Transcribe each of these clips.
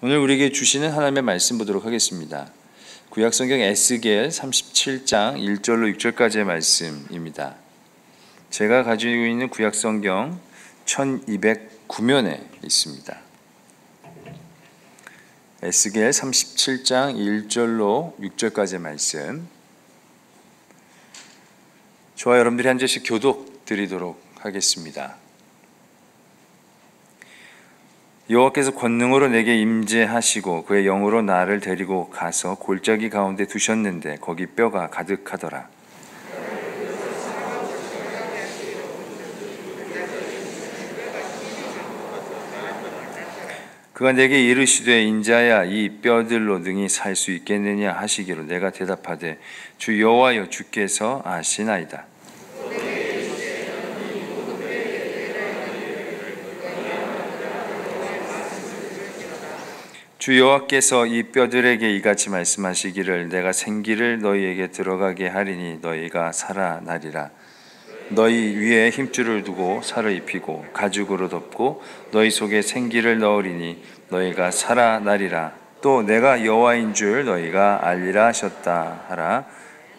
오늘 우리에게 주시는 하나님의 말씀 보도록 하겠습니다. 구약성경 에스겔 37장 1절로 6절까지의 말씀입니다. 제가 가지고 있는 구약성경 1209면에 있습니다. 에스겔 37장 1절로 6절까지의 말씀, 저와 여러분들이 한 절씩 교독 드리도록 하겠습니다. 여호와께서 권능으로 내게 임재하시고 그의 영으로 나를 데리고 가서 골짜기 가운데 두셨는데 거기 뼈가 가득하더라. 그가 내게 이르시되 인자야 이 뼈들로 능히 살 수 있겠느냐 하시기로 내가 대답하되 주 여호와여 주께서 아시나이다. 주 여호와께서 이 뼈들에게 이같이 말씀하시기를 내가 생기를 너희에게 들어가게 하리니 너희가 살아나리라. 너희 위에 힘줄을 두고 살을 입히고 가죽으로 덮고 너희 속에 생기를 넣으리니 너희가 살아나리라. 또 내가 여호와인 줄 너희가 알리라 하셨다 하라.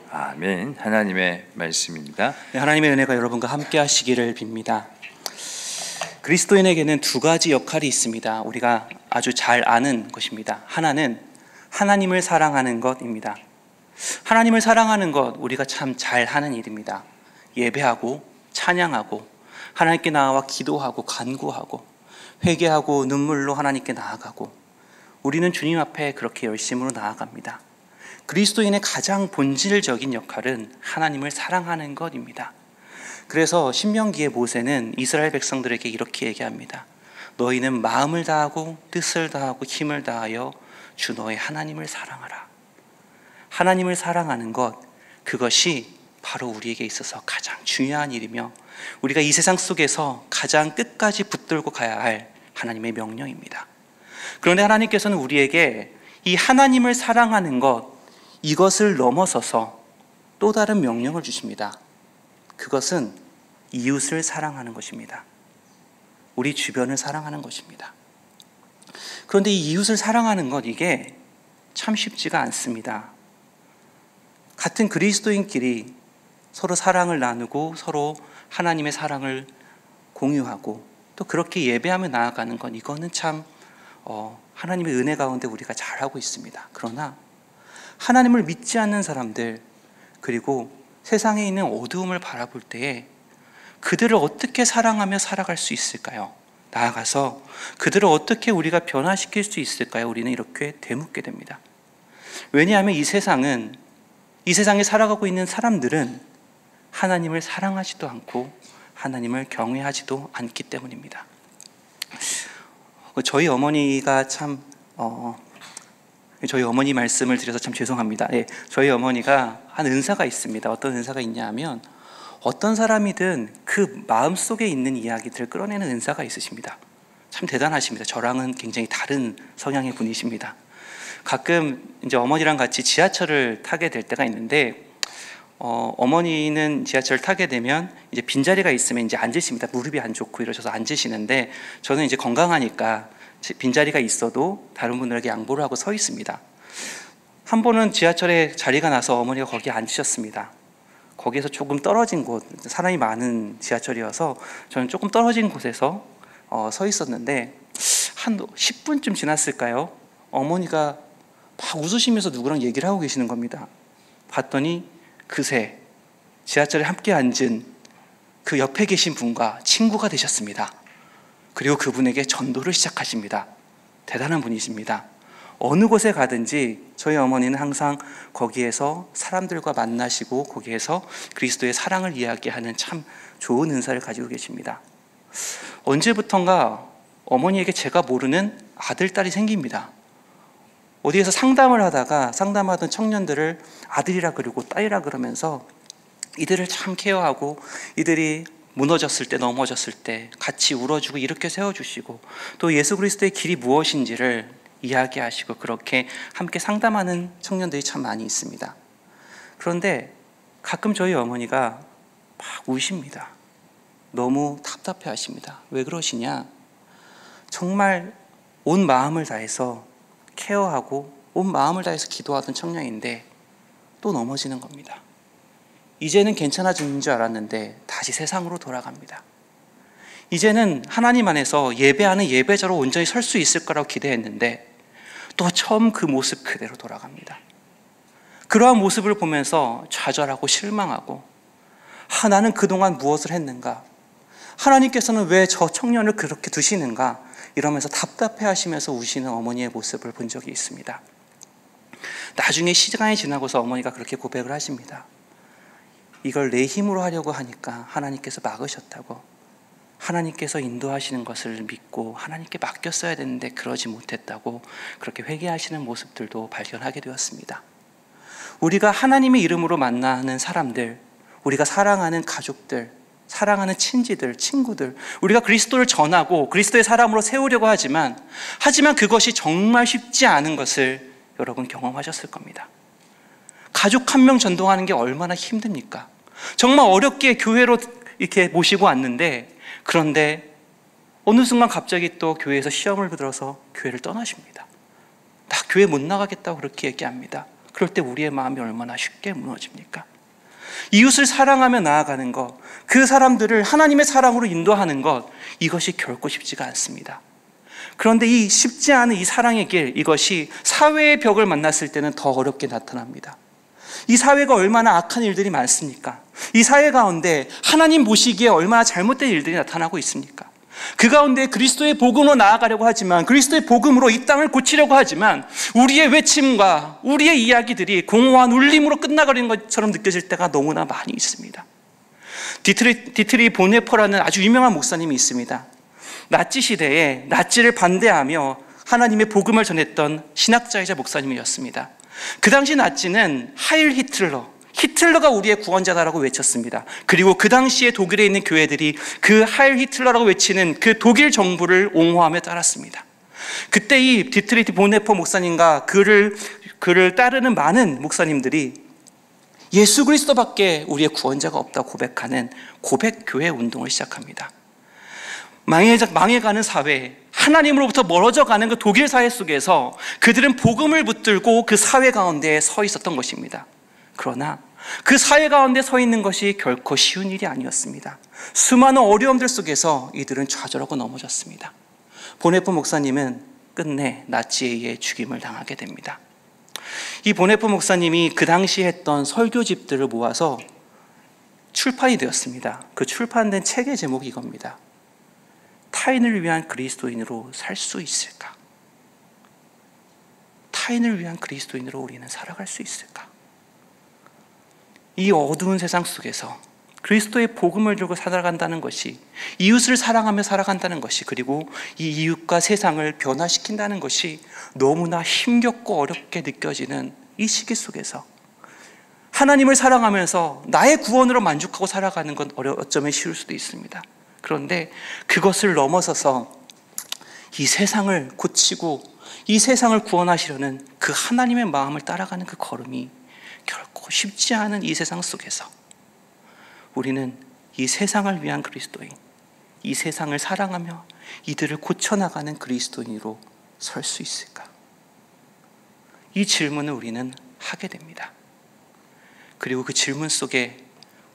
아멘. 하나님의 말씀입니다. 네, 하나님의 은혜가 여러분과 함께 하시기를 빕니다. 그리스도인에게는 두 가지 역할이 있습니다. 우리가 아주 잘 아는 것입니다. 하나는 하나님을 사랑하는 것입니다. 하나님을 사랑하는 것, 우리가 참 잘하는 일입니다. 예배하고 찬양하고 하나님께 나와 기도하고 간구하고 회개하고 눈물로 하나님께 나아가고 우리는 주님 앞에 그렇게 열심으로 나아갑니다. 그리스도인의 가장 본질적인 역할은 하나님을 사랑하는 것입니다. 그래서 신명기의 모세는 이스라엘 백성들에게 이렇게 얘기합니다. 너희는 마음을 다하고 뜻을 다하고 힘을 다하여 주 너의 하나님을 사랑하라. 하나님을 사랑하는 것, 그것이 바로 우리에게 있어서 가장 중요한 일이며 우리가 이 세상 속에서 가장 끝까지 붙들고 가야 할 하나님의 명령입니다. 그런데 하나님께서는 우리에게 이 하나님을 사랑하는 것, 이것을 넘어서서 또 다른 명령을 주십니다. 그것은 이웃을 사랑하는 것입니다. 우리 주변을 사랑하는 것입니다. 그런데 이 이웃을 사랑하는 것, 이게 참 쉽지가 않습니다. 같은 그리스도인끼리 서로 사랑을 나누고 서로 하나님의 사랑을 공유하고 또 그렇게 예배하며 나아가는 건 이거는 참 하나님의 은혜 가운데 우리가 잘하고 있습니다. 그러나 하나님을 믿지 않는 사람들, 그리고 세상에 있는 어두움을 바라볼 때에 그들을 어떻게 사랑하며 살아갈 수 있을까요? 나아가서 그들을 어떻게 우리가 변화시킬 수 있을까요? 우리는 이렇게 되묻게 됩니다. 왜냐하면 이 세상에 살아가고 있는 사람들은 하나님을 사랑하지도 않고 하나님을 경외하지도 않기 때문입니다. 저희 어머니가 저희 어머니 말씀을 드려서 참 죄송합니다. 저희 어머니가 한 은사가 있습니다. 어떤 은사가 있냐 하면 어떤 사람이든 그 마음속에 있는 이야기들을 끌어내는 은사가 있으십니다. 참 대단하십니다. 저랑은 굉장히 다른 성향의 분이십니다. 가끔 이제 어머니랑 같이 지하철을 타게 될 때가 있는데 어머니는 지하철을 타게 되면 이제 빈자리가 있으면 이제 앉으십니다. 무릎이 안 좋고 이러셔서 앉으시는데 저는 이제 건강하니까 빈자리가 있어도 다른 분들에게 양보를 하고 서 있습니다. 한 번은 지하철에 자리가 나서 어머니가 거기에 앉으셨습니다. 거기에서 조금 떨어진 곳, 사람이 많은 지하철이어서 저는 조금 떨어진 곳에서 서 있었는데 한 10분쯤 지났을까요? 어머니가 막 웃으시면서 누구랑 얘기를 하고 계시는 겁니다. 봤더니 그새 지하철에 함께 앉은 그 옆에 계신 분과 친구가 되셨습니다. 그리고 그분에게 전도를 시작하십니다. 대단한 분이십니다. 어느 곳에 가든지 저희 어머니는 항상 거기에서 사람들과 만나시고 거기에서 그리스도의 사랑을 이야기하는 참 좋은 은사를 가지고 계십니다. 언제부턴가 어머니에게 제가 모르는 아들, 딸이 생깁니다. 어디에서 상담하던 청년들을 아들이라 그러고 딸이라 그러면서 이들을 참 케어하고 이들이 무너졌을 때, 넘어졌을 때 같이 울어주고 이렇게 세워주시고 또 예수 그리스도의 길이 무엇인지를 이야기하시고 그렇게 함께 상담하는 청년들이 참 많이 있습니다. 그런데 가끔 저희 어머니가 막 우십니다. 너무 답답해 하십니다. 왜 그러시냐? 정말 온 마음을 다해서 케어하고 온 마음을 다해서 기도하던 청년인데 또 넘어지는 겁니다. 이제는 괜찮아지는 줄 알았는데 다시 세상으로 돌아갑니다. 이제는 하나님 안에서 예배하는 예배자로 온전히 설 수 있을 거라고 기대했는데 또 처음 그 모습 그대로 돌아갑니다. 그러한 모습을 보면서 좌절하고 실망하고 나는 그동안 무엇을 했는가? 하나님께서는 왜 저 청년을 그렇게 두시는가? 이러면서 답답해 하시면서 우시는 어머니의 모습을 본 적이 있습니다. 나중에 시간이 지나고서 어머니가 그렇게 고백을 하십니다. 이걸 내 힘으로 하려고 하니까 하나님께서 막으셨다고. 하나님께서 인도하시는 것을 믿고 하나님께 맡겼어야 되는데 그러지 못했다고 그렇게 회개하시는 모습들도 발견하게 되었습니다. 우리가 하나님의 이름으로 만나는 사람들, 우리가 사랑하는 가족들, 사랑하는 친지들, 친구들, 우리가 그리스도를 전하고 그리스도의 사람으로 세우려고 하지만 그것이 정말 쉽지 않은 것을 여러분 경험하셨을 겁니다. 가족 한 명 전도하는 게 얼마나 힘듭니까? 정말 어렵게 교회로 이렇게 모시고 왔는데 그런데 어느 순간 갑자기 또 교회에서 시험을 들어서 교회를 떠나십니다. 나 교회 못 나가겠다고 그렇게 얘기합니다. 그럴 때 우리의 마음이 얼마나 쉽게 무너집니까? 이웃을 사랑하며 나아가는 것, 그 사람들을 하나님의 사랑으로 인도하는 것, 이것이 결코 쉽지가 않습니다. 그런데 이 쉽지 않은 이 사랑의 길, 이것이 사회의 벽을 만났을 때는 더 어렵게 나타납니다. 이 사회가 얼마나 악한 일들이 많습니까? 이 사회 가운데 하나님 보시기에 얼마나 잘못된 일들이 나타나고 있습니까? 그 가운데 그리스도의 복음으로 나아가려고 하지만, 그리스도의 복음으로 이 땅을 고치려고 하지만 우리의 외침과 우리의 이야기들이 공허한 울림으로 끝나가는 것처럼 느껴질 때가 너무나 많이 있습니다. 디트리 보네퍼라는 아주 유명한 목사님이 있습니다. 나치 시대에 나치를 반대하며 하나님의 복음을 전했던 신학자이자 목사님이었습니다. 그 당시 나치는 하일 히틀러가 우리의 구원자다라고 외쳤습니다. 그리고 그 당시에 독일에 있는 교회들이 그 하일 히틀러라고 외치는 그 독일 정부를 옹호하며 따랐습니다. 그때 이 디트리 보네퍼 목사님과 그를 따르는 많은 목사님들이 예수 그리스도밖에 우리의 구원자가 없다고 고백하는 고백교회 운동을 시작합니다. 망해가는 사회, 하나님으로부터 멀어져가는 그 독일 사회 속에서 그들은 복음을 붙들고 그 사회 가운데 서 있었던 것입니다. 그러나 그 사회 가운데 서 있는 것이 결코 쉬운 일이 아니었습니다. 수많은 어려움들 속에서 이들은 좌절하고 넘어졌습니다. 보네퍼 목사님은 끝내 나치에 의해 죽임을 당하게 됩니다. 이 보네퍼 목사님이 그 당시 했던 설교집들을 모아서 출판이 되었습니다. 그 출판된 책의 제목이 이겁니다. 타인을 위한 그리스도인으로 살 수 있을까? 타인을 위한 그리스도인으로 우리는 살아갈 수 있을까? 이 어두운 세상 속에서 그리스도의 복음을 들고 살아간다는 것이, 이웃을 사랑하며 살아간다는 것이, 그리고 이 이웃과 세상을 변화시킨다는 것이 너무나 힘겹고 어렵게 느껴지는 이 시기 속에서 하나님을 사랑하면서 나의 구원으로 만족하고 살아가는 건 어쩌면 쉬울 수도 있습니다. 그런데 그것을 넘어서서 이 세상을 고치고 이 세상을 구원하시려는 그 하나님의 마음을 따라가는 그 걸음이 결코 쉽지 않은 이 세상 속에서 우리는 이 세상을 위한 그리스도인, 이 세상을 사랑하며 이들을 고쳐나가는 그리스도인으로 설 수 있을까? 이 질문을 우리는 하게 됩니다. 그리고 그 질문 속에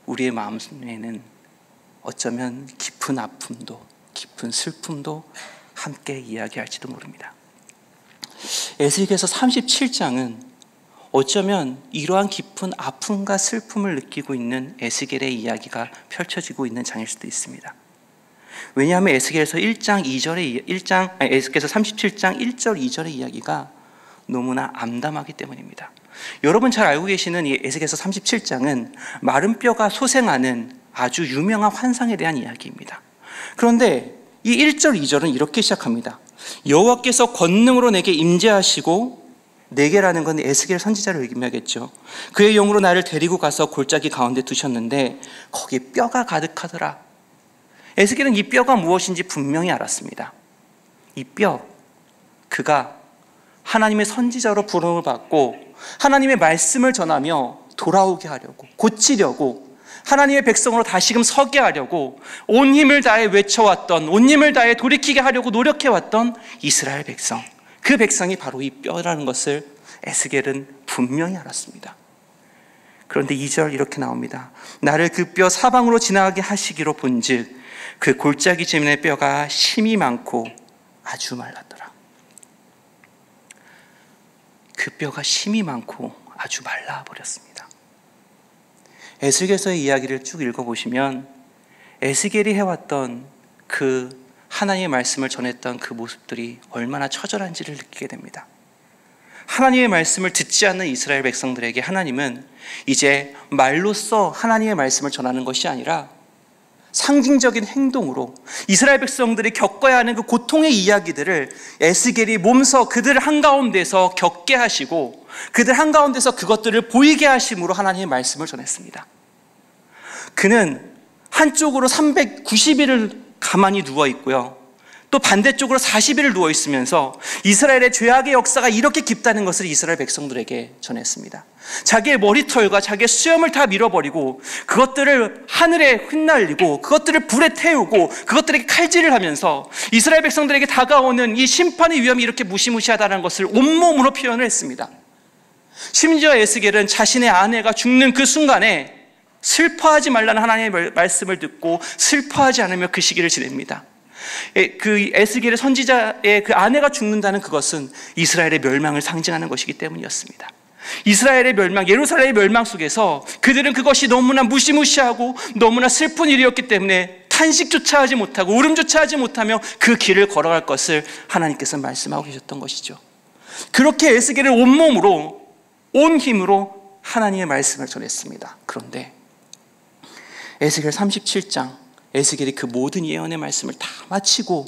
우리의 마음에는 어쩌면 깊은 아픔도, 깊은 슬픔도 함께 이야기할지도 모릅니다. 에스겔서 37장은 어쩌면 이러한 깊은 아픔과 슬픔을 느끼고 있는 에스겔의 이야기가 펼쳐지고 있는 장일 수도 있습니다. 왜냐하면 에스겔서 37장 1절 2절의 이야기가 너무나 암담하기 때문입니다. 여러분 잘 알고 계시는 이 에스겔서 37장은 마른 뼈가 소생하는 아주 유명한 환상에 대한 이야기입니다. 그런데 이 1절 2절은 이렇게 시작합니다. 여호와께서 권능으로 내게 임재하시고, 내게라는 건 에스겔 선지자를 의미하겠죠. 그의 영으로 나를 데리고 가서 골짜기 가운데 두셨는데 거기에 뼈가 가득하더라. 에스겔은 이 뼈가 무엇인지 분명히 알았습니다. 이 뼈, 그가 하나님의 선지자로 부름을 받고 하나님의 말씀을 전하며 돌아오게 하려고, 고치려고, 하나님의 백성으로 다시금 서게 하려고 온 힘을 다해 외쳐왔던, 온 힘을 다해 돌이키게 하려고 노력해왔던 이스라엘 백성, 그 백성이 바로 이 뼈라는 것을 에스겔은 분명히 알았습니다. 그런데 2절 이렇게 나옵니다. 나를 그 뼈 사방으로 지나가게 하시기로 본즉 그 골짜기 지면의 뼈가 심이 많고 아주 말랐더라. 그 뼈가 심이 많고 아주 말라버렸습니다. 에스겔서의 이야기를 쭉 읽어보시면 에스겔이 해왔던 그 하나님의 말씀을 전했던 그 모습들이 얼마나 처절한지를 느끼게 됩니다. 하나님의 말씀을 듣지 않는 이스라엘 백성들에게 하나님은 이제 말로써 하나님의 말씀을 전하는 것이 아니라 상징적인 행동으로 이스라엘 백성들이 겪어야 하는 그 고통의 이야기들을 에스겔이 몸소 그들 한가운데서 겪게 하시고 그들 한가운데서 그것들을 보이게 하심으로 하나님의 말씀을 전했습니다. 그는 한쪽으로 390일을 가만히 누워 있고요, 또 반대쪽으로 40일을 누워 있으면서 이스라엘의 죄악의 역사가 이렇게 깊다는 것을 이스라엘 백성들에게 전했습니다. 자기의 머리털과 자기의 수염을 다 밀어버리고 그것들을 하늘에 흩날리고 그것들을 불에 태우고 그것들에게 칼질을 하면서 이스라엘 백성들에게 다가오는 이 심판의 위험이 이렇게 무시무시하다는 것을 온몸으로 표현을 했습니다. 심지어 에스겔은 자신의 아내가 죽는 그 순간에 슬퍼하지 말라는 하나님의 말씀을 듣고 슬퍼하지 않으며 그 시기를 지냅니다. 그 에스겔의 선지자의 그 아내가 죽는다는 그것은 이스라엘의 멸망을 상징하는 것이기 때문이었습니다. 이스라엘의 멸망, 예루살렘의 멸망 속에서 그들은 그것이 너무나 무시무시하고 너무나 슬픈 일이었기 때문에 탄식조차 하지 못하고 울음조차 하지 못하며 그 길을 걸어갈 것을 하나님께서 말씀하고 계셨던 것이죠. 그렇게 에스겔은 온몸으로 온 힘으로 하나님의 말씀을 전했습니다. 그런데 에스겔 37장, 에스겔이 그 모든 예언의 말씀을 다 마치고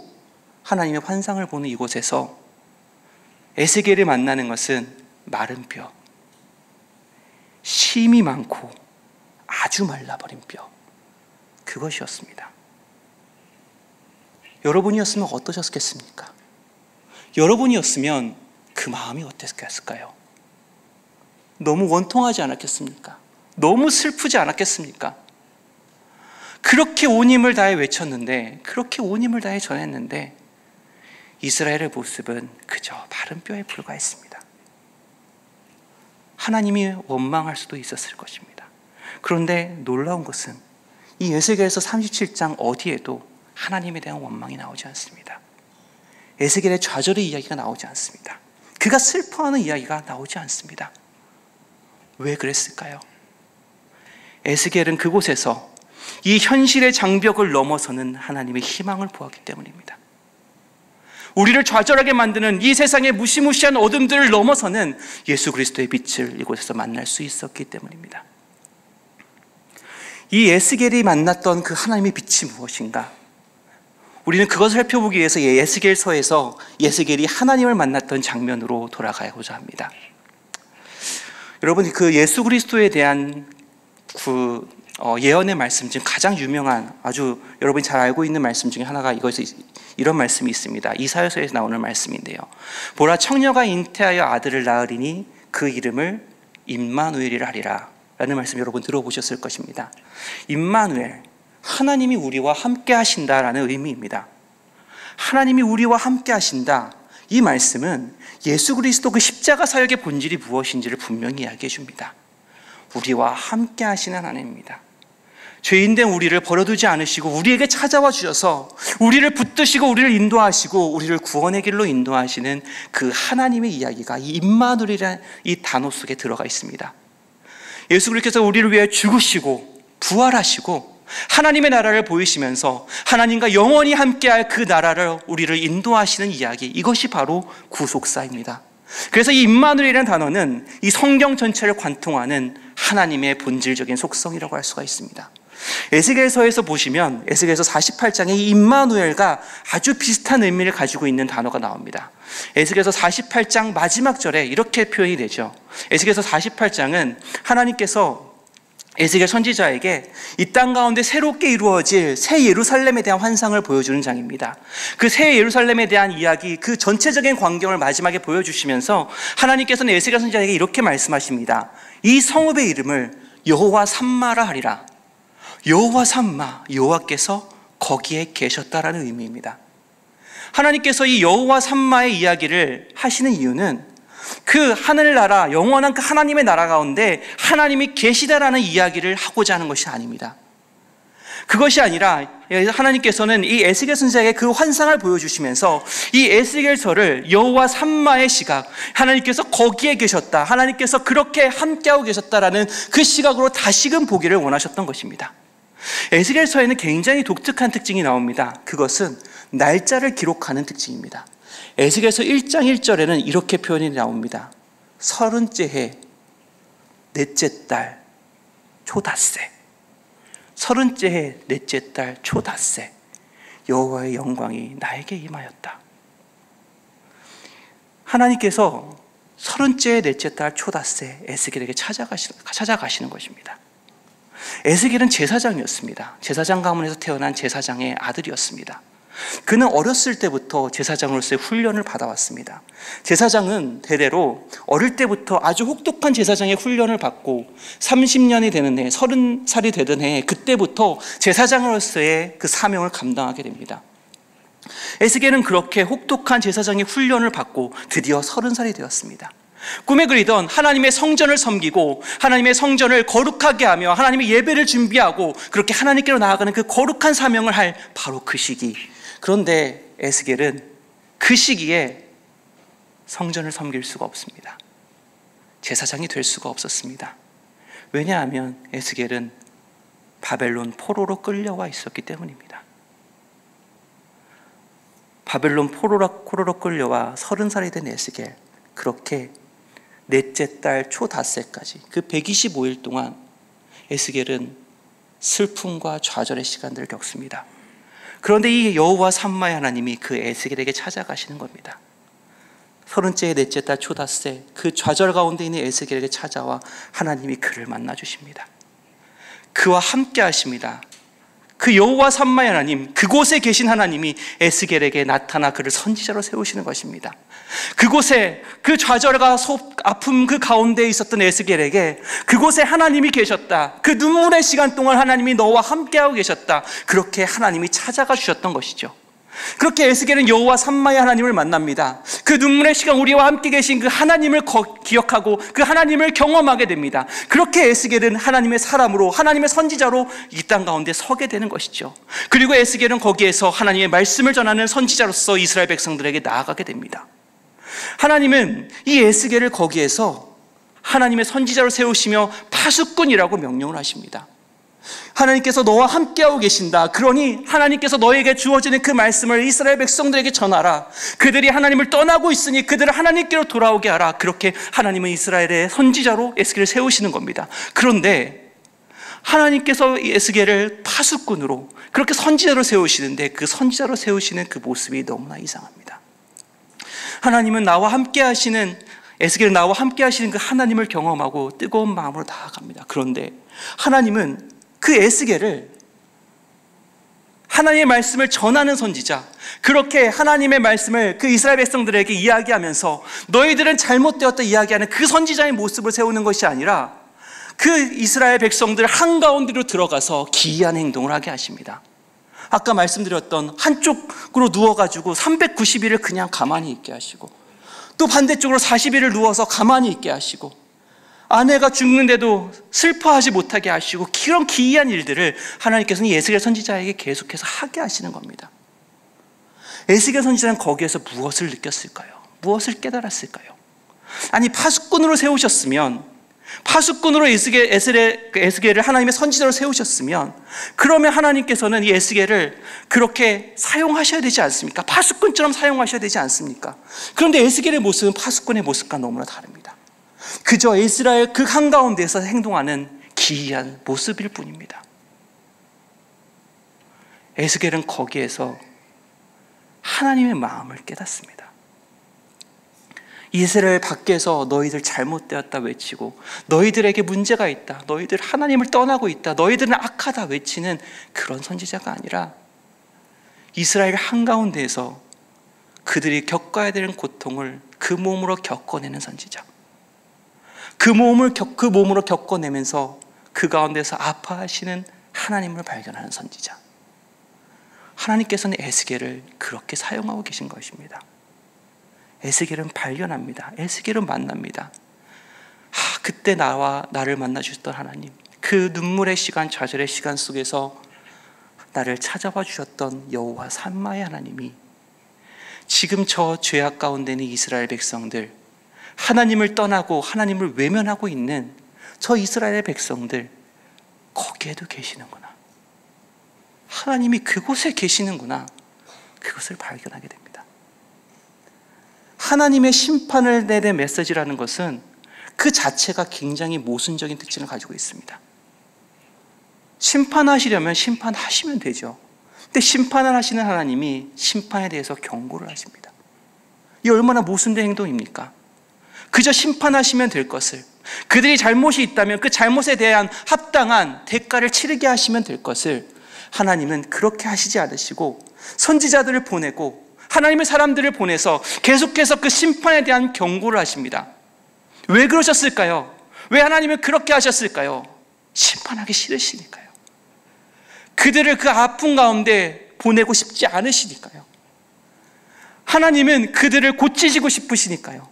하나님의 환상을 보는 이곳에서 에스겔이 만나는 것은 마른 뼈, 심이 많고 아주 말라버린 뼈, 그것이었습니다. 여러분이었으면 어떠셨겠습니까? 여러분이었으면 그 마음이 어땠을까요? 너무 원통하지 않았겠습니까? 너무 슬프지 않았겠습니까? 그렇게 온 힘을 다해 외쳤는데, 그렇게 온 힘을 다해 전했는데 이스라엘의 모습은 그저 마른 뼈에 불과했습니다. 하나님이 원망할 수도 있었을 것입니다. 그런데 놀라운 것은 이 에스겔서 37장 어디에도 하나님에 대한 원망이 나오지 않습니다. 에스겔의 좌절의 이야기가 나오지 않습니다. 그가 슬퍼하는 이야기가 나오지 않습니다. 왜 그랬을까요? 에스겔은 그곳에서 이 현실의 장벽을 넘어서는 하나님의 희망을 보았기 때문입니다. 우리를 좌절하게 만드는 이 세상의 무시무시한 어둠들을 넘어서는 예수 그리스도의 빛을 이곳에서 만날 수 있었기 때문입니다. 이 에스겔이 만났던 그 하나님의 빛이 무엇인가? 우리는 그것을 살펴보기 위해서 에스겔서에서 에스겔이 하나님을 만났던 장면으로 돌아가고자 합니다. 여러분, 그 예수 그리스도에 대한 그 예언의 말씀 중 가장 유명한, 아주 여러분이 잘 알고 있는 말씀 중에 하나가 이런 말씀이 있습니다. 이사야서에서 나오는 말씀인데요. 보라, 청녀가 잉태하여 아들을 낳으리니 그 이름을 임마누엘이라 하리라 라는 말씀 여러분 들어보셨을 것입니다. 임마누엘, 하나님이 우리와 함께 하신다라는 의미입니다. 하나님이 우리와 함께 하신다, 이 말씀은 예수 그리스도 그 십자가 사역의 본질이 무엇인지를 분명히 이야기해 줍니다. 우리와 함께 하시는 하나님입니다. 죄인된 우리를 버려두지 않으시고 우리에게 찾아와 주셔서 우리를 붙드시고 우리를 인도하시고 우리를 구원의 길로 인도하시는 그 하나님의 이야기가 이 임마누엘이라는 이 단어 속에 들어가 있습니다. 예수 그리스도께서 우리를 위해 죽으시고 부활하시고 하나님의 나라를 보이시면서 하나님과 영원히 함께할 그 나라를 우리를 인도하시는 이야기, 이것이 바로 구속사입니다. 그래서 이 임마누엘이라는 단어는 이 성경 전체를 관통하는 하나님의 본질적인 속성이라고 할 수가 있습니다. 에스겔서에서 보시면 에스겔서 48장에 이 임마누엘과 아주 비슷한 의미를 가지고 있는 단어가 나옵니다. 에스겔서 48장 마지막 절에 이렇게 표현이 되죠. 에스겔서 48장은 하나님께서 에스겔 선지자에게 이 땅 가운데 새롭게 이루어질 새 예루살렘에 대한 환상을 보여주는 장입니다. 그 새 예루살렘에 대한 이야기, 그 전체적인 광경을 마지막에 보여주시면서 하나님께서는 에스겔 선지자에게 이렇게 말씀하십니다. 이 성읍의 이름을 여호와 삼마라 하리라. 여호와 삼마, 여호와께서 거기에 계셨다라는 의미입니다. 하나님께서 이 여호와 삼마의 이야기를 하시는 이유는 그 하늘나라, 영원한 그 하나님의 나라 가운데 하나님이 계시다라는 이야기를 하고자 하는 것이 아닙니다. 그것이 아니라 하나님께서는 이 에스겔 선지자에게 그 환상을 보여주시면서 이 에스겔서를 여호와 삼마의 시각, 하나님께서 거기에 계셨다, 하나님께서 그렇게 함께하고 계셨다라는 그 시각으로 다시금 보기를 원하셨던 것입니다. 에스겔서에는 굉장히 독특한 특징이 나옵니다. 그것은 날짜를 기록하는 특징입니다. 에스겔서 1장 1절에는 이렇게 표현이 나옵니다. 30째 해 넷째 달 초닷새, 30째 해 넷째 달 초닷새, 여호와의 영광이 나에게 임하였다. 하나님께서 30째 해 넷째 달 초닷새 에스겔에게 찾아가시는 것입니다. 에스겔은 제사장이었습니다. 제사장 가문에서 태어난 제사장의 아들이었습니다. 그는 어렸을 때부터 제사장으로서의 훈련을 받아왔습니다. 제사장은 대대로 어릴 때부터 아주 혹독한 제사장의 훈련을 받고 30년이 되는 해, 30살이 되던 해에 그때부터 제사장으로서의 그 사명을 감당하게 됩니다. 에스겔은 그렇게 혹독한 제사장의 훈련을 받고 드디어 30살이 되었습니다. 꿈에 그리던 하나님의 성전을 섬기고 하나님의 성전을 거룩하게 하며 하나님의 예배를 준비하고 그렇게 하나님께로 나아가는 그 거룩한 사명을 할 바로 그 시기. 그런데 에스겔은 그 시기에 성전을 섬길 수가 없습니다. 제사장이 될 수가 없었습니다. 왜냐하면 에스겔은 바벨론 포로로 끌려와 있었기 때문입니다. 바벨론 포로로 끌려와 30살이 된 에스겔, 그렇게 넷째 달 초닷새까지 그 125일 동안 에스겔은 슬픔과 좌절의 시간들을 겪습니다. 그런데 이 여호와 삼마의 하나님이 그 에스겔에게 찾아가시는 겁니다. 30째 넷째 달 초닷새, 그 좌절 가운데 있는 에스겔에게 찾아와 하나님이 그를 만나 주십니다. 그와 함께 하십니다. 그 여호와 삼마의 하나님, 그곳에 계신 하나님이 에스겔에게 나타나 그를 선지자로 세우시는 것입니다. 그곳에 그 좌절과 아픔 그 가운데 있었던 에스겔에게 그곳에 하나님이 계셨다, 그 눈물의 시간 동안 하나님이 너와 함께하고 계셨다, 그렇게 하나님이 찾아가 주셨던 것이죠. 그렇게 에스겔은 여호와 삼마의 하나님을 만납니다. 그 눈물의 시간 우리와 함께 계신 그 하나님을 기억하고 그 하나님을 경험하게 됩니다. 그렇게 에스겔은 하나님의 사람으로, 하나님의 선지자로 이 땅 가운데 서게 되는 것이죠. 그리고 에스겔은 거기에서 하나님의 말씀을 전하는 선지자로서 이스라엘 백성들에게 나아가게 됩니다. 하나님은 이 에스겔을 거기에서 하나님의 선지자로 세우시며 파수꾼이라고 명령을 하십니다. 하나님께서 너와 함께하고 계신다. 그러니 하나님께서 너에게 주어지는 그 말씀을 이스라엘 백성들에게 전하라. 그들이 하나님을 떠나고 있으니 그들을 하나님께로 돌아오게 하라. 그렇게 하나님은 이스라엘의 선지자로 에스겔을 세우시는 겁니다. 그런데 하나님께서 에스겔을 파수꾼으로 그렇게 선지자로 세우시는데 그 선지자로 세우시는 그 모습이 너무나 이상합니다. 하나님은 나와 함께 하시는, 에스겔은 나와 함께 하시는 그 하나님을 경험하고 뜨거운 마음으로 나아갑니다. 그런데 하나님은 그 에스겔을 하나님의 말씀을 전하는 선지자, 그렇게 하나님의 말씀을 그 이스라엘 백성들에게 이야기하면서 너희들은 잘못되었다 이야기하는 그 선지자의 모습을 세우는 것이 아니라 그 이스라엘 백성들 한가운데로 들어가서 기이한 행동을 하게 하십니다. 아까 말씀드렸던 한쪽으로 누워가지고 390일을 그냥 가만히 있게 하시고, 또 반대쪽으로 40일을 누워서 가만히 있게 하시고, 아내가 죽는데도 슬퍼하지 못하게 하시고, 그런 기이한 일들을 하나님께서는 에스겔 선지자에게 계속해서 하게 하시는 겁니다. 에스겔 선지자는 거기에서 무엇을 느꼈을까요? 무엇을 깨달았을까요? 아니, 파수꾼으로 세우셨으면, 파수꾼으로 에스겔을 하나님의 선지자로 세우셨으면, 그러면 하나님께서는 이 에스겔을 그렇게 사용하셔야 되지 않습니까? 파수꾼처럼 사용하셔야 되지 않습니까? 그런데 에스겔의 모습은 파수꾼의 모습과 너무나 다릅니다. 그저 이스라엘 그 한가운데에서 행동하는 기이한 모습일 뿐입니다. 에스겔은 거기에서 하나님의 마음을 깨닫습니다. 이스라엘 밖에서 너희들 잘못되었다 외치고, 너희들에게 문제가 있다, 너희들 하나님을 떠나고 있다, 너희들은 악하다 외치는 그런 선지자가 아니라 이스라엘 한가운데에서 그들이 겪어야 되는 고통을 그 몸으로 겪어내는 선지자, 그 몸으로 겪어내면서 그 가운데서 아파하시는 하나님을 발견하는 선지자, 하나님께서는 에스겔을 그렇게 사용하고 계신 것입니다. 에스겔은 발견합니다. 에스겔은 만납니다. 그때 나를 만나 주셨던 하나님, 그 눈물의 시간, 좌절의 시간 속에서 나를 찾아와 주셨던 여호와 삼마의 하나님이 지금 저 죄악 가운데 있는 이스라엘 백성들, 하나님을 떠나고 하나님을 외면하고 있는 저 이스라엘 백성들, 거기에도 계시는구나, 하나님이 그곳에 계시는구나, 그것을 발견하게 됩니다. 하나님의 심판을 내는 메시지라는 것은 그 자체가 굉장히 모순적인 특징을 가지고 있습니다. 심판하시려면 심판하시면 되죠. 근데 심판을 하시는 하나님이 심판에 대해서 경고를 하십니다. 이 얼마나 모순된 행동입니까? 그저 심판하시면 될 것을, 그들이 잘못이 있다면 그 잘못에 대한 합당한 대가를 치르게 하시면 될 것을 하나님은 그렇게 하시지 않으시고 선지자들을 보내고 하나님의 사람들을 보내서 계속해서 그 심판에 대한 경고를 하십니다. 왜 그러셨을까요? 왜 하나님은 그렇게 하셨을까요? 심판하기 싫으시니까요. 그들을 그 아픔 가운데 보내고 싶지 않으시니까요. 하나님은 그들을 고치시고 싶으시니까요.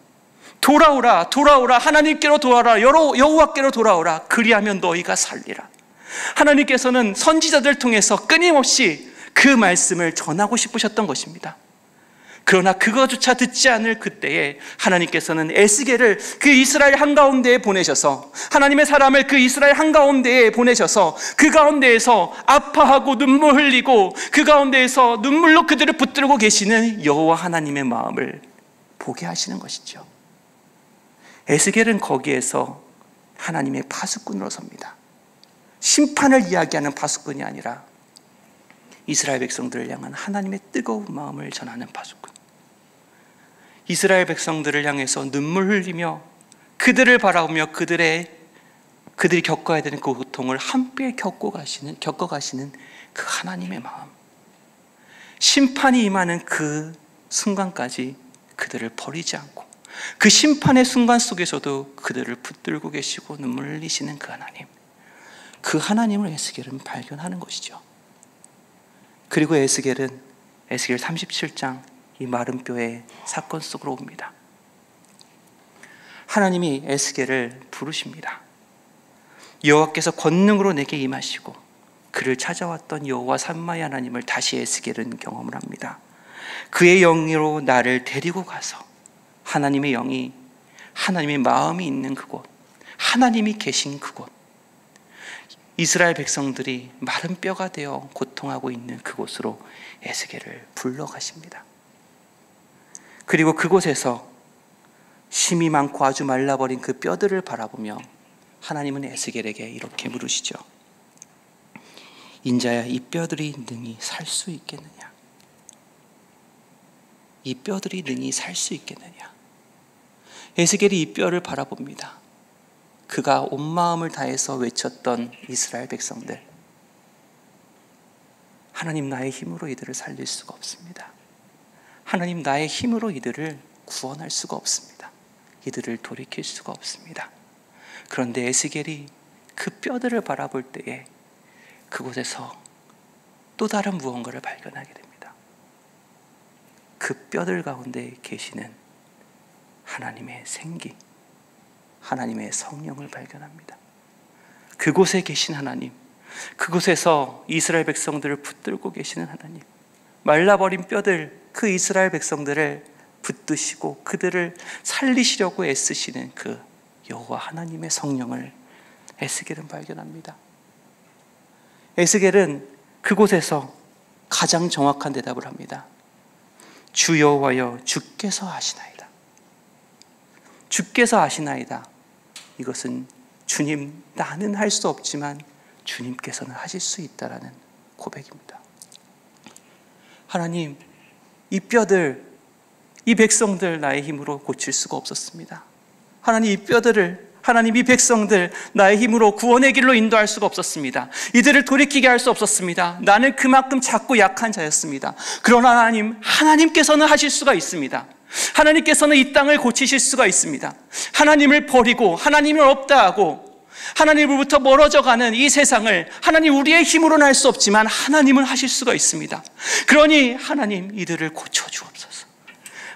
돌아오라, 돌아오라, 하나님께로 돌아오라, 여호와께로 돌아오라, 그리하면 너희가 살리라. 하나님께서는 선지자들 통해서 끊임없이 그 말씀을 전하고 싶으셨던 것입니다. 그러나 그거조차 듣지 않을 그때에 하나님께서는 에스겔을 그 이스라엘 한가운데에 보내셔서, 하나님의 사람을 그 이스라엘 한가운데에 보내셔서 그 가운데에서 아파하고 눈물 흘리고 그 가운데에서 눈물로 그들을 붙들고 계시는 여호와 하나님의 마음을 보게 하시는 것이죠. 에스겔은 거기에서 하나님의 파수꾼으로 섭니다. 심판을 이야기하는 파수꾼이 아니라 이스라엘 백성들을 향한 하나님의 뜨거운 마음을 전하는 파수꾼. 이스라엘 백성들을 향해서 눈물 흘리며 그들을 바라보며 그들이 겪어야 되는 그 고통을 함께 겪어가시는 그 하나님의 마음. 심판이 임하는 그 순간까지 그들을 버리지 않고 그 심판의 순간 속에서도 그들을 붙들고 계시고 눈물 흘리시는 그 하나님. 그 하나님을 에스겔은 발견하는 것이죠. 그리고 에스겔 37장 이 마른 뼈의 사건 속으로 옵니다. 하나님이 에스겔을 부르십니다. 여호와께서 권능으로 내게 임하시고 그를 찾아왔던 여호와 삼마의 하나님을 다시 에스겔은 경험을 합니다. 그의 영으로 나를 데리고 가서 하나님의 영이, 하나님의 마음이 있는 그곳, 하나님이 계신 그곳, 이스라엘 백성들이 마른 뼈가 되어 고통하고 있는 그곳으로 에스겔을 불러가십니다. 그리고 그곳에서 심이 많고 아주 말라버린 그 뼈들을 바라보며 하나님은 에스겔에게 이렇게 물으시죠. 인자야, 이 뼈들이 능히 살 수 있겠느냐? 이 뼈들이 능히 살 수 있겠느냐? 에스겔이 이 뼈를 바라봅니다. 그가 온 마음을 다해서 외쳤던 이스라엘 백성들, 하나님, 나의 힘으로 이들을 살릴 수가 없습니다. 하나님, 나의 힘으로 이들을 구원할 수가 없습니다. 이들을 돌이킬 수가 없습니다. 그런데 에스겔이 그 뼈들을 바라볼 때에 그곳에서 또 다른 무언가를 발견하게 됩니다. 그 뼈들 가운데 계시는 하나님의 생기, 하나님의 성령을 발견합니다. 그곳에 계신 하나님, 그곳에서 이스라엘 백성들을 붙들고 계시는 하나님, 말라버린 뼈들, 그 이스라엘 백성들을 붙드시고 그들을 살리시려고 애쓰시는 그 여호와 하나님의 성령을 에스겔은 발견합니다. 에스겔은 그곳에서 가장 정확한 대답을 합니다. 주 여호와여, 주께서 아시나이다. 주께서 아시나이다. 이것은 주님, 나는 할 수 없지만 주님께서는 하실 수 있다라는 고백입니다. 하나님, 이 뼈들, 이 백성들 나의 힘으로 고칠 수가 없었습니다. 하나님, 이 뼈들을, 하나님, 이 백성들 나의 힘으로 구원의 길로 인도할 수가 없었습니다. 이들을 돌이키게 할 수 없었습니다. 나는 그만큼 작고 약한 자였습니다. 그러나 하나님, 하나님께서는 하실 수가 있습니다. 하나님께서는 이 땅을 고치실 수가 있습니다. 하나님을 버리고 하나님을 없다 하고 하나님으로부터 멀어져가는 이 세상을 하나님 우리의 힘으로는 할 수 없지만 하나님은 하실 수가 있습니다. 그러니 하나님 이들을 고쳐주옵소서.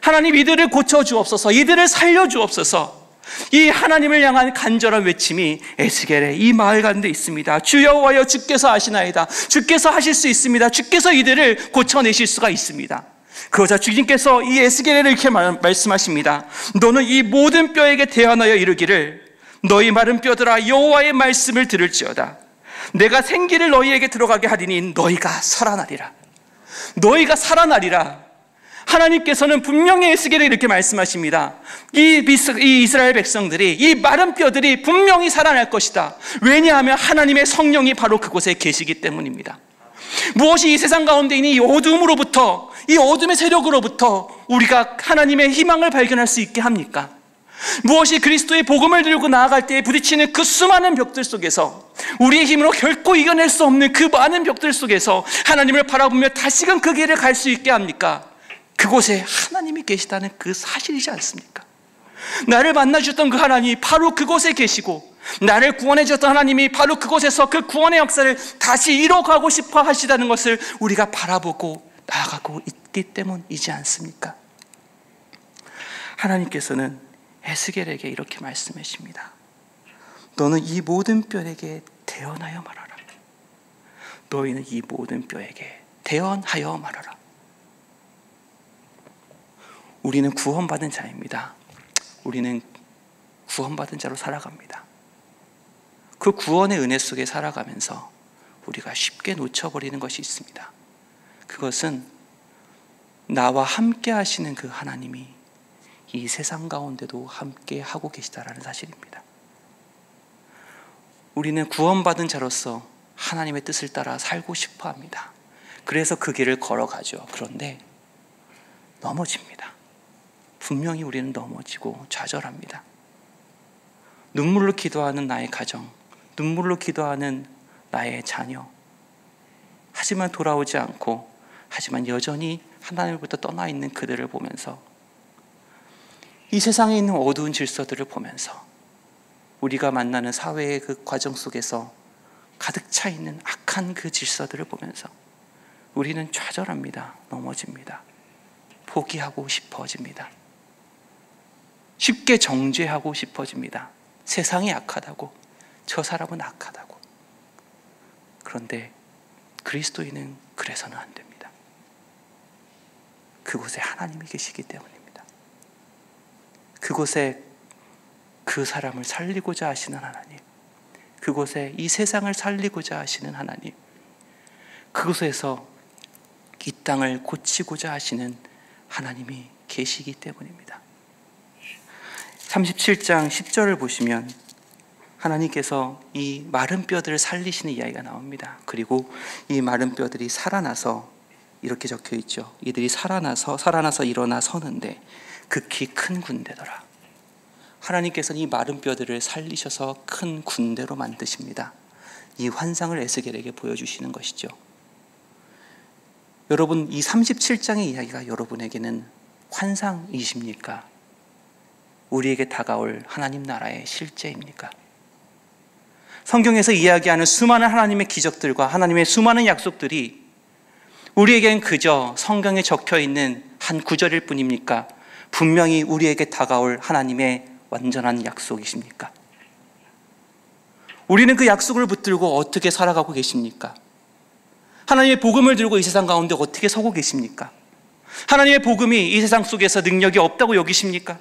하나님 이들을 고쳐주옵소서. 이들을 살려주옵소서. 이 하나님을 향한 간절한 외침이 에스겔의 이 마을 가운데 있습니다. 주여 여호와여, 주께서 하시나이다. 주께서 하실 수 있습니다. 주께서 이들을 고쳐내실 수가 있습니다. 그러자 주님께서 이 에스겔에게 이렇게 말씀하십니다. 너는 이 모든 뼈에게 대언하여 이르기를 너희 마른 뼈들아 여호와의 말씀을 들을지어다. 내가 생기를 너희에게 들어가게 하리니 너희가 살아나리라. 너희가 살아나리라. 하나님께서는 분명히 에스겔에 이렇게 말씀하십니다. 이 이스라엘 백성들이, 이 마른 뼈들이 분명히 살아날 것이다. 왜냐하면 하나님의 성령이 바로 그곳에 계시기 때문입니다. 무엇이 이 세상 가운데 있는 이 어둠으로부터, 이 어둠의 세력으로부터 우리가 하나님의 희망을 발견할 수 있게 합니까? 무엇이 그리스도의 복음을 들고 나아갈 때에 부딪히는 그 수많은 벽들 속에서, 우리의 힘으로 결코 이겨낼 수 없는 그 많은 벽들 속에서 하나님을 바라보며 다시금 그 길을 갈 수 있게 합니까? 그곳에 하나님이 계시다는 그 사실이지 않습니까? 나를 만나주셨던 그 하나님이 바로 그곳에 계시고, 나를 구원해 주셨던 하나님이 바로 그곳에서 그 구원의 역사를 다시 이뤄가고 싶어 하시다는 것을 우리가 바라보고 나아가고 있기 때문이지 않습니까? 하나님께서는 에스겔에게 이렇게 말씀하십니다. 너는 이 모든 뼈에게 대언하여 말하라. 너희는 이 모든 뼈에게 대언하여 말하라. 우리는 구원받은 자입니다. 우리는 구원받은 자로 살아갑니다. 그 구원의 은혜 속에 살아가면서 우리가 쉽게 놓쳐버리는 것이 있습니다. 그것은 나와 함께 하시는 그 하나님이 이 세상 가운데도 함께 하고 계시다라는 사실입니다. 우리는 구원받은 자로서 하나님의 뜻을 따라 살고 싶어 합니다. 그래서 그 길을 걸어가죠. 그런데 넘어집니다. 분명히 우리는 넘어지고 좌절합니다. 눈물로 기도하는 나의 가정, 눈물로 기도하는 나의 자녀, 하지만 돌아오지 않고, 하지만 여전히 하나님으로부터 떠나 있는 그들을 보면서, 이 세상에 있는 어두운 질서들을 보면서, 우리가 만나는 사회의 그 과정 속에서 가득 차 있는 악한 그 질서들을 보면서 우리는 좌절합니다. 넘어집니다. 포기하고 싶어집니다. 쉽게 정죄하고 싶어집니다. 세상이 악하다고, 저 사람은 악하다고. 그런데 그리스도인은 그래서는 안 됩니다. 그곳에 하나님이 계시기 때문입니다. 그곳에 그 사람을 살리고자 하시는 하나님, 그곳에 이 세상을 살리고자 하시는 하나님, 그곳에서 이 땅을 고치고자 하시는 하나님이 계시기 때문입니다. 37장 10절을 보시면 하나님께서 이 마른 뼈들을 살리시는 이야기가 나옵니다. 그리고 이 마른 뼈들이 살아나서, 이렇게 적혀 있죠. 이들이 살아나서 일어나 서는데 극히 큰 군대더라. 하나님께서는 이 마른 뼈들을 살리셔서 큰 군대로 만드십니다. 이 환상을 에스겔에게 보여주시는 것이죠. 여러분, 이 37장의 이야기가 여러분에게는 환상이십니까? 우리에게 다가올 하나님 나라의 실제입니까? 성경에서 이야기하는 수많은 하나님의 기적들과 하나님의 수많은 약속들이 우리에겐 그저 성경에 적혀 있는 한 구절일 뿐입니까? 분명히 우리에게 다가올 하나님의 완전한 약속이십니까? 우리는 그 약속을 붙들고 어떻게 살아가고 계십니까? 하나님의 복음을 들고 이 세상 가운데 어떻게 서고 계십니까? 하나님의 복음이 이 세상 속에서 능력이 없다고 여기십니까?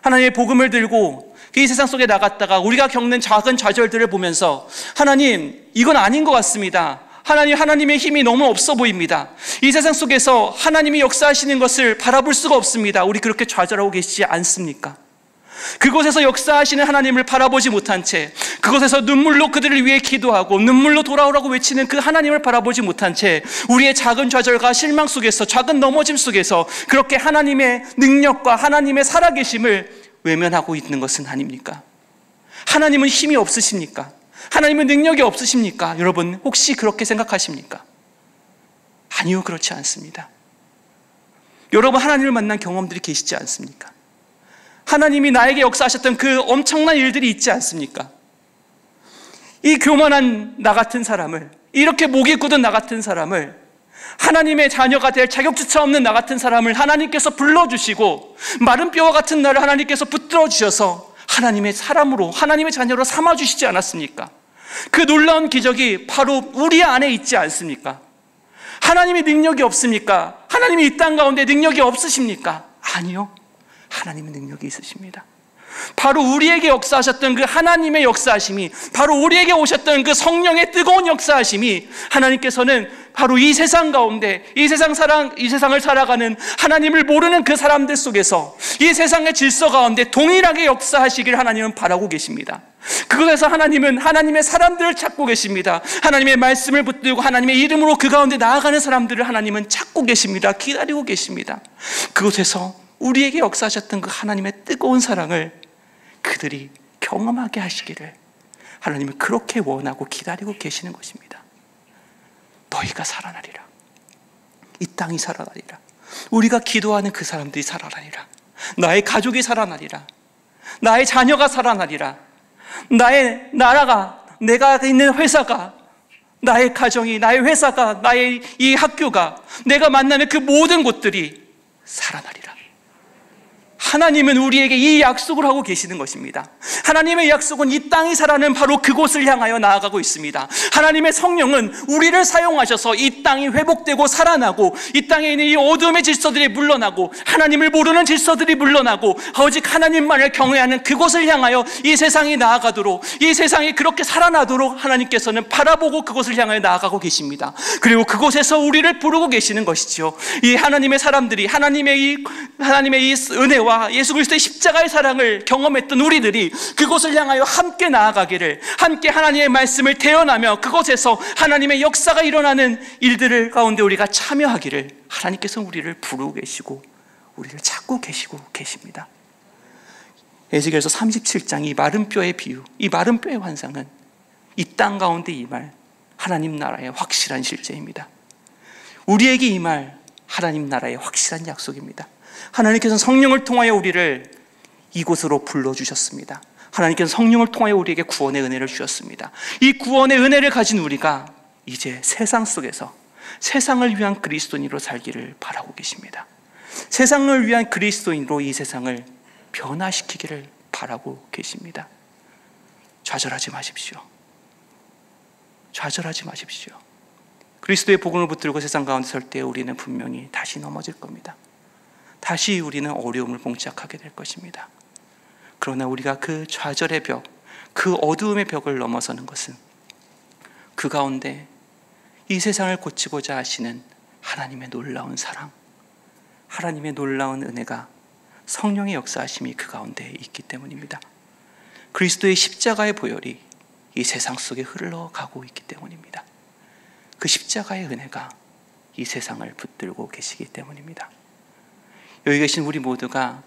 하나님의 복음을 들고 이 세상 속에 나갔다가 우리가 겪는 작은 좌절들을 보면서, 하나님, 이건 아닌 것 같습니다. 하나님의 힘이 너무 없어 보입니다. 이 세상 속에서 하나님이 역사하시는 것을 바라볼 수가 없습니다. 우리 그렇게 좌절하고 계시지 않습니까? 그곳에서 역사하시는 하나님을 바라보지 못한 채, 그곳에서 눈물로 그들을 위해 기도하고 눈물로 돌아오라고 외치는 그 하나님을 바라보지 못한 채, 우리의 작은 좌절과 실망 속에서, 작은 넘어짐 속에서 그렇게 하나님의 능력과 하나님의 살아계심을 외면하고 있는 것은 아닙니까? 하나님은 힘이 없으십니까? 하나님은 능력이 없으십니까? 여러분, 혹시 그렇게 생각하십니까? 아니요, 그렇지 않습니다. 여러분, 하나님을 만난 경험들이 계시지 않습니까? 하나님이 나에게 역사하셨던 그 엄청난 일들이 있지 않습니까? 이 교만한 나 같은 사람을, 이렇게 목이 굳은 나 같은 사람을, 하나님의 자녀가 될 자격조차 없는 나 같은 사람을 하나님께서 불러주시고 마른 뼈와 같은 나를 하나님께서 붙들어 주셔서 하나님의 사람으로, 하나님의 자녀로 삼아주시지 않았습니까? 그 놀라운 기적이 바로 우리 안에 있지 않습니까? 하나님의 능력이 없습니까? 하나님이 이 땅 가운데 능력이 없으십니까? 아니요, 하나님의 능력이 있으십니다. 바로 우리에게 역사하셨던 그 하나님의 역사하심이, 바로 우리에게 오셨던 그 성령의 뜨거운 역사하심이, 하나님께서는 바로 이 세상 가운데, 이 세상을 살아가는 하나님을 모르는 그 사람들 속에서 이 세상의 질서 가운데 동일하게 역사하시길 하나님은 바라고 계십니다. 그곳에서 하나님은 하나님의 사람들을 찾고 계십니다. 하나님의 말씀을 붙들고 하나님의 이름으로 그 가운데 나아가는 사람들을 하나님은 찾고 계십니다. 기다리고 계십니다. 그곳에서 우리에게 역사하셨던 그 하나님의 뜨거운 사랑을 그들이 경험하게 하시기를 하나님은 그렇게 원하고 기다리고 계시는 것입니다. 너희가 살아나리라. 이 땅이 살아나리라. 우리가 기도하는 그 사람들이 살아나리라. 나의 가족이 살아나리라. 나의 자녀가 살아나리라. 나의 나라가, 내가 있는 회사가, 나의 가정이, 나의 회사가, 나의 이 학교가, 내가 만나는 그 모든 곳들이 살아나리라. 하나님은 우리에게 이 약속을 하고 계시는 것입니다. 하나님의 약속은 이 땅이 살아는 바로 그곳을 향하여 나아가고 있습니다. 하나님의 성령은 우리를 사용하셔서 이 땅이 회복되고 살아나고, 이 땅에 있는 이 어둠의 질서들이 물러나고, 하나님을 모르는 질서들이 물러나고, 오직 하나님만을 경외하는 그곳을 향하여 이 세상이 나아가도록, 이 세상이 그렇게 살아나도록 하나님께서는 바라보고 그곳을 향하여 나아가고 계십니다. 그리고 그곳에서 우리를 부르고 계시는 것이죠. 이 하나님의 사람들이 하나님의 이 은혜와 예수 그리스도의 십자가의 사랑을 경험했던 우리들이 그곳을 향하여 함께 나아가기를, 함께 하나님의 말씀을 대언하며 그곳에서 하나님의 역사가 일어나는 일들을 가운데 우리가 참여하기를 하나님께서 우리를 부르고 계시고 우리를 찾고 계시고 계십니다. 에스겔서 37장 이 마른 뼈의 비유, 이 마른 뼈의 환상은 이 땅 가운데 임할 하나님 나라의 확실한 실제입니다. 우리에게 임할 하나님 나라의 확실한 약속입니다. 하나님께서는 성령을 통하여 우리를 이곳으로 불러주셨습니다. 하나님께서 성령을 통하여 우리에게 구원의 은혜를 주셨습니다. 이 구원의 은혜를 가진 우리가 이제 세상 속에서 세상을 위한 그리스도인으로 살기를 바라고 계십니다. 세상을 위한 그리스도인으로 이 세상을 변화시키기를 바라고 계십니다. 좌절하지 마십시오. 좌절하지 마십시오. 그리스도의 복음을 붙들고 세상 가운데 설 때 우리는 분명히 다시 넘어질 겁니다. 다시 우리는 어려움을 봉착하게 될 것입니다. 그러나 우리가 그 좌절의 벽, 그 어두움의 벽을 넘어서는 것은 그 가운데 이 세상을 고치고자 하시는 하나님의 놀라운 사랑, 하나님의 놀라운 은혜가, 성령의 역사하심이 그 가운데 있기 때문입니다. 그리스도의 십자가의 보혈이 이 세상 속에 흘러가고 있기 때문입니다. 그 십자가의 은혜가 이 세상을 붙들고 계시기 때문입니다. 여기 계신 우리 모두가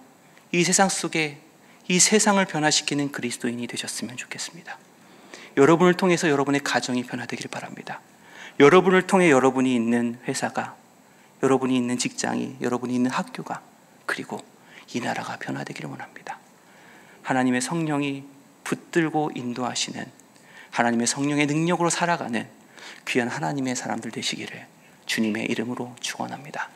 이 세상 속에 이 세상을 변화시키는 그리스도인이 되셨으면 좋겠습니다. 여러분을 통해서 여러분의 가정이 변화되길 바랍니다. 여러분을 통해 여러분이 있는 회사가, 여러분이 있는 직장이, 여러분이 있는 학교가, 그리고 이 나라가 변화되기를 원합니다. 하나님의 성령이 붙들고 인도하시는, 하나님의 성령의 능력으로 살아가는 귀한 하나님의 사람들 되시기를 주님의 이름으로 축원합니다.